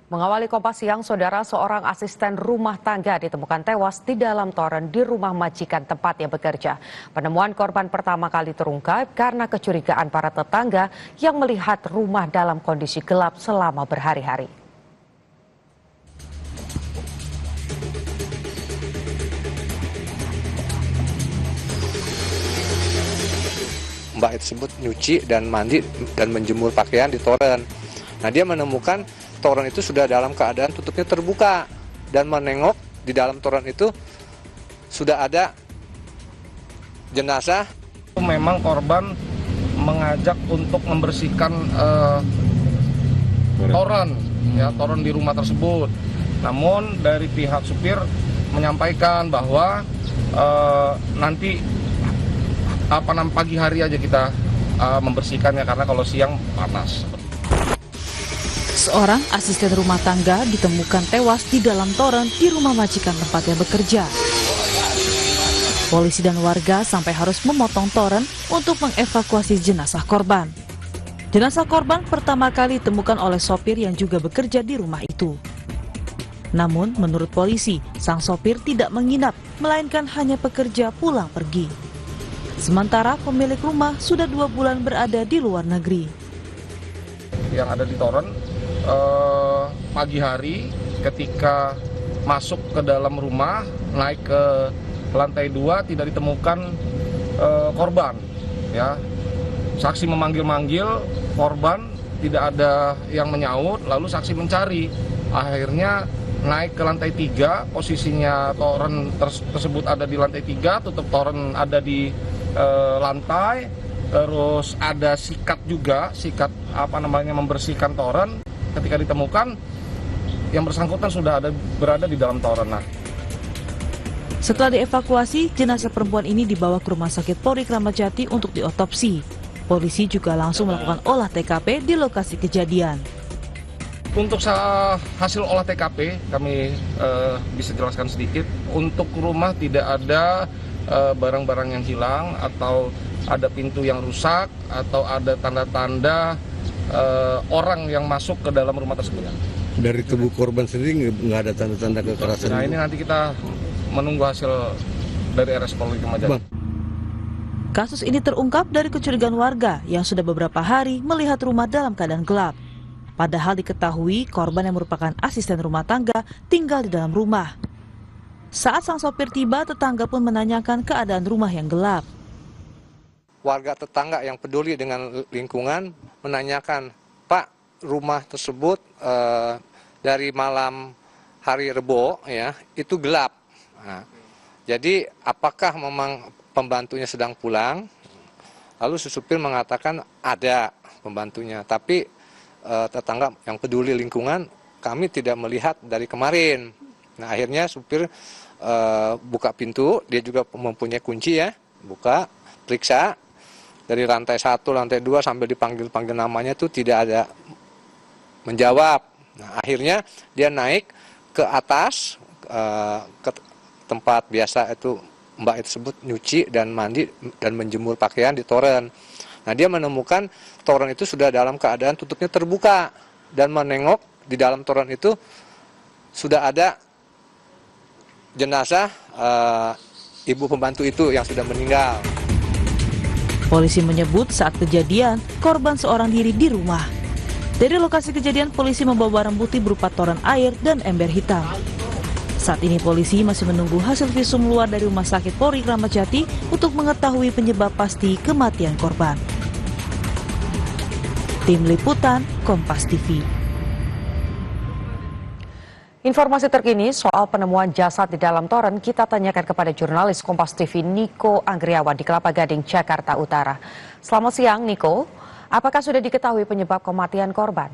Mengawali Kompas Siang, saudara, seorang asisten rumah tangga ditemukan tewas di dalam toren di rumah majikan tempatnya bekerja. Penemuan korban pertama kali terungkap karena kecurigaan para tetangga yang melihat rumah dalam kondisi gelap selama berhari-hari. Mbak tersebut nyuci dan mandi dan menjemur pakaian di toren. Nah, dia menemukan toren itu sudah dalam keadaan tutupnya terbuka dan menengok di dalam toren itu sudah ada jenazah. Memang korban mengajak untuk membersihkan toren di rumah tersebut. Namun dari pihak supir menyampaikan bahwa nanti pagi hari aja kita membersihkannya karena kalau siang panas. Seorang asisten rumah tangga ditemukan tewas di dalam toren di rumah majikan tempatnya bekerja. Polisi dan warga sampai harus memotong toren untuk mengevakuasi jenazah korban. Jenazah korban pertama kali ditemukan oleh sopir yang juga bekerja di rumah itu. Namun menurut polisi, sang sopir tidak menginap, melainkan hanya bekerja pulang pergi. Sementara pemilik rumah sudah 2 bulan berada di luar negeri. Yang ada di toren pagi hari ketika masuk ke dalam rumah, naik ke lantai 2 tidak ditemukan korban. Ya, saksi memanggil-manggil korban, tidak ada yang menyaut, lalu saksi mencari. Akhirnya naik ke lantai 3, posisinya toren tersebut ada di lantai 3, tutup toren ada di lantai, terus ada sikat juga, membersihkan toren. Ketika ditemukan, yang bersangkutan sudah berada di dalam toren. Setelah dievakuasi, jenazah perempuan ini dibawa ke Rumah Sakit Polri Kramat Jati untuk diotopsi. Polisi juga langsung melakukan olah TKP di lokasi kejadian. Untuk hasil olah TKP, kami bisa jelaskan sedikit. Untuk rumah tidak ada barang-barang yang hilang, atau ada pintu yang rusak, atau ada tanda-tanda orang yang masuk ke dalam rumah tersebut. Dari tubuh korban sendiri nggak ada tanda-tanda kekerasan? Nah, ini nanti kita menunggu hasil dari RS Polri Kramat Jati. Kasus ini terungkap dari kecurigaan warga yang sudah beberapa hari melihat rumah dalam keadaan gelap. Padahal diketahui korban yang merupakan asisten rumah tangga tinggal di dalam rumah. Saat sang sopir tiba, tetangga pun menanyakan keadaan rumah yang gelap. Warga tetangga yang peduli dengan lingkungan menanyakan, Pak, rumah tersebut dari malam hari Rebo ya itu gelap. Nah, jadi apakah memang pembantunya sedang pulang? Lalu si supir mengatakan ada pembantunya, tapi tetangga yang peduli lingkungan kami tidak melihat dari kemarin. Nah, akhirnya supir buka pintu, dia juga mempunyai kunci ya, buka, periksa. Dari lantai 1, lantai 2 sambil dipanggil-panggil namanya tuh tidak ada menjawab. Nah, akhirnya dia naik ke atas ke tempat biasa itu Mbak tersebut nyuci dan mandi dan menjemur pakaian di toren. Nah, dia menemukan toren itu sudah dalam keadaan tutupnya terbuka dan menengok di dalam toren itu sudah ada jenazah ibu pembantu itu yang sudah meninggal. Polisi menyebut saat kejadian, korban seorang diri di rumah. Dari lokasi kejadian, polisi membawa barang bukti berupa toren air dan ember hitam. Saat ini polisi masih menunggu hasil visum luar dari Rumah Sakit Polri Kramat Jati untuk mengetahui penyebab pasti kematian korban. Tim Liputan, Kompas TV. Informasi terkini soal penemuan jasad di dalam toren kita tanyakan kepada jurnalis Kompas TV Niko Anggriawan di Kelapa Gading, Jakarta Utara. Selamat siang, Niko. Apakah sudah diketahui penyebab kematian korban?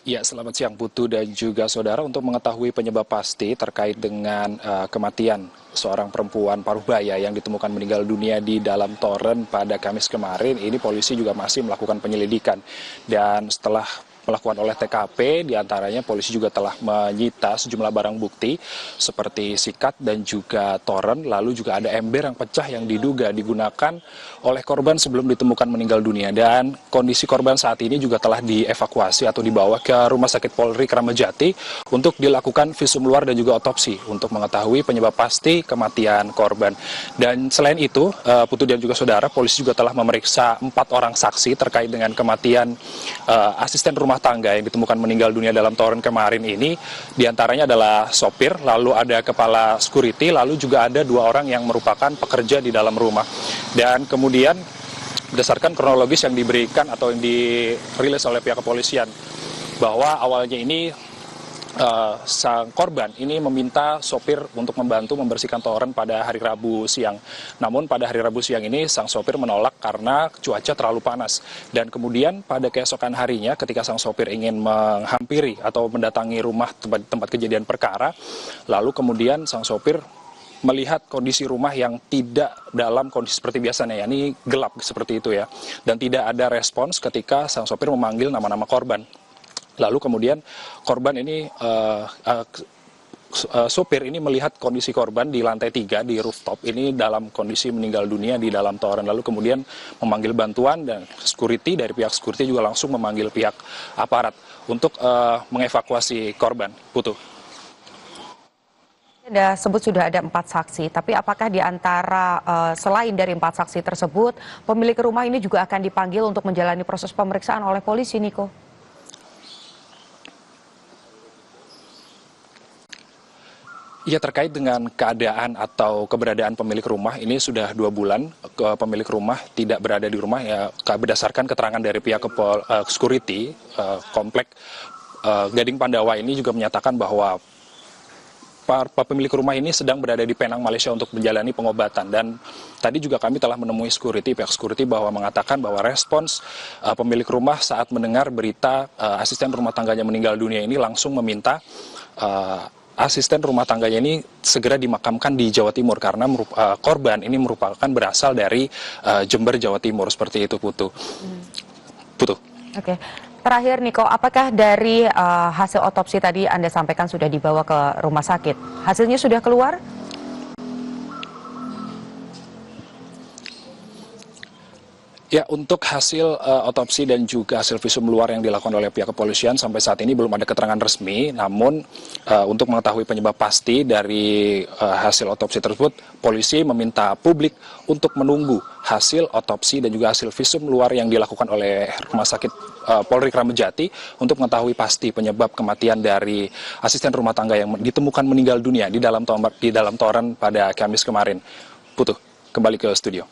Ya, selamat siang Putu dan juga saudara. Untuk mengetahui penyebab pasti terkait dengan kematian seorang perempuan Parubaya yang ditemukan meninggal dunia di dalam toren pada Kamis kemarin, ini polisi juga masih melakukan penyelidikan. Dan setelah melakukan olah TKP, diantaranya polisi juga telah menyita sejumlah barang bukti seperti sikat dan juga toren, lalu juga ada ember yang pecah yang diduga digunakan oleh korban sebelum ditemukan meninggal dunia. Dan kondisi korban saat ini juga telah dievakuasi atau dibawa ke Rumah Sakit Polri Kramat Jati untuk dilakukan visum luar dan juga otopsi untuk mengetahui penyebab pasti kematian korban. Dan selain itu, Putu dan juga saudara, polisi juga telah memeriksa 4 orang saksi terkait dengan kematian asisten rumah tangga yang ditemukan meninggal dunia dalam toren kemarin ini. Di antaranya adalah sopir, lalu ada kepala security, lalu juga ada 2 orang yang merupakan pekerja di dalam rumah. Dan kemudian berdasarkan kronologis yang diberikan atau yang dirilis oleh pihak kepolisian, bahwa awalnya ini sang korban ini meminta sopir untuk membantu membersihkan toren pada hari Rabu siang. Namun pada hari Rabu siang ini sang sopir menolak karena cuaca terlalu panas. Dan kemudian pada keesokan harinya ketika sang sopir ingin menghampiri atau mendatangi rumah tempat kejadian perkara, lalu kemudian sang sopir melihat kondisi rumah yang tidak dalam kondisi seperti biasanya, yakni gelap seperti itu ya. Dan tidak ada respons ketika sang sopir memanggil nama-nama korban. Lalu kemudian korban ini, sopir ini melihat kondisi korban di lantai 3 di rooftop ini dalam kondisi meninggal dunia di dalam toren. Lalu kemudian memanggil bantuan dan security, dari pihak security juga langsung memanggil pihak aparat untuk mengevakuasi korban. Putu. Anda sebut sudah ada 4 saksi, tapi apakah di antara selain dari 4 saksi tersebut, pemilik rumah ini juga akan dipanggil untuk menjalani proses pemeriksaan oleh polisi, Niko? Ya, terkait dengan keadaan atau keberadaan pemilik rumah ini sudah 2 bulan pemilik rumah tidak berada di rumah ya, berdasarkan keterangan dari pihak security komplek Gading Pandawa ini juga menyatakan bahwa pemilik rumah ini sedang berada di Penang, Malaysia untuk menjalani pengobatan. Dan tadi juga kami telah menemui pihak security bahwa mengatakan bahwa respons pemilik rumah saat mendengar berita asisten rumah tangganya meninggal dunia ini langsung meminta asisten rumah tangganya ini segera dimakamkan di Jawa Timur karena korban ini merupakan berasal dari Jember, Jawa Timur, seperti itu, Putu. Oke. Terakhir, Niko, apakah dari hasil otopsi tadi Anda sampaikan sudah dibawa ke rumah sakit? Hasilnya sudah keluar? Ya, untuk hasil otopsi dan juga hasil visum luar yang dilakukan oleh pihak kepolisian sampai saat ini belum ada keterangan resmi. Namun untuk mengetahui penyebab pasti dari hasil otopsi tersebut, polisi meminta publik untuk menunggu hasil otopsi dan juga hasil visum luar yang dilakukan oleh Rumah Sakit Polri Kramat Jati untuk mengetahui pasti penyebab kematian dari asisten rumah tangga yang ditemukan meninggal dunia di dalam toren pada Kamis kemarin. Putu, kembali ke studio.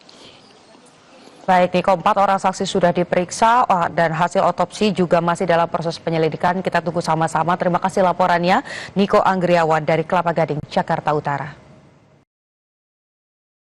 Baik, Niko, 4 orang saksi sudah diperiksa dan hasil otopsi juga masih dalam proses penyelidikan. Kita tunggu sama-sama. Terima kasih laporannya, Niko Anggriawan dari Kelapa Gading, Jakarta Utara.